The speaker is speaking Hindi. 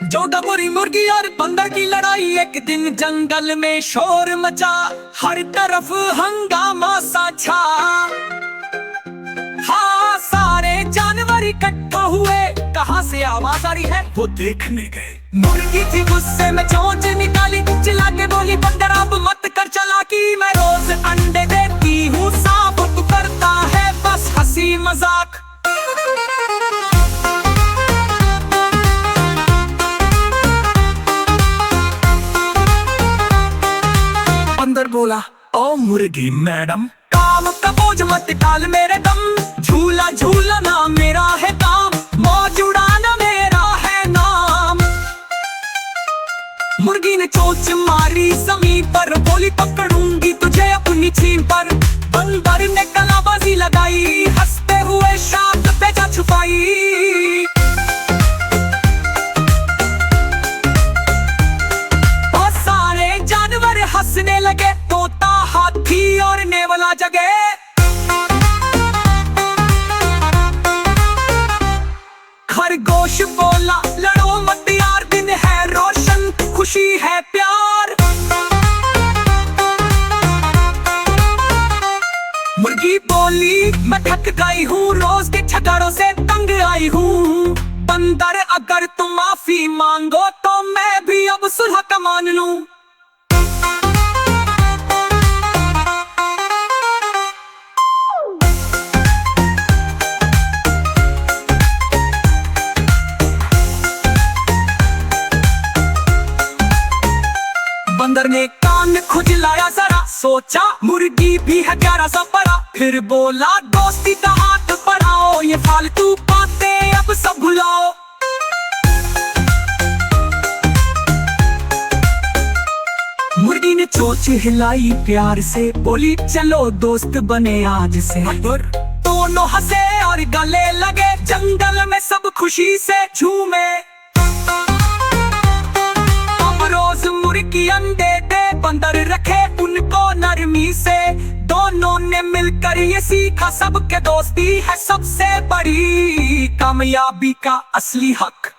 जो डबरी मुर्गी और बंदर की लड़ाई, एक दिन जंगल में शोर मचा, हर तरफ हंगामा सा छा। हाँ, सारे जानवर इकट्ठा हुए, कहाँ से आवाज आ रही है वो देखने गए। मुर्गी थी गुस्से में चोंच निकाली, चिल्ला के बोली बंदर अब मत कर चालाकी, मैं रोज अंडे देती हूँ सांप, तू करता है बस हंसी मजाक। बंदर बोला, ओ मुर्गी मैडम, काम का बोझ मत डाल मेरे दम, झूला झूलना मेरा है काम, मौज उड़ाना मेरा है नाम। मुर्गी ने चोंच मारी जमीन पर, बोली पकड़ूंगी तुझे अपनी छीन पर। बंदर ने कलाबाजी लगाई, हंसते हुए शांत पे जा छुपाई। और सारे जानवर हंसने लगे, तोता हाथी और नेवला जगे। खरगोश बोला, लड़ो मत यार, दिन है रोशन, खुशी है प्यार। मुर्गी बोली, मैं थक गई हूँ, रोज के झगड़ों से तंग आई हूँ। बंदर अगर तुम माफी मांगो तो मैं भी अब सुलह का मान लूं। बंदर ने कान खुजलाया जरा, सोचा मुर्गी भी है प्यारा सा परा, फिर बोला दोस्ती का हाथ बढ़ाओ, ये फालतू बातें अब सब भुलाओ। मुर्गी ने चोंच हिलाई प्यार से, बोली चलो दोस्त बने आज से। दोनों हंसे और गले लगे, जंगल में सब खुशी से झूमे। रोज मुर्गी अंडे दे, बंदर रखे उनको नरमी से। दोनों ने मिलकर ये सीखा, सबके दोस्ती है सबसे बड़ी कामयाबी का असली हक।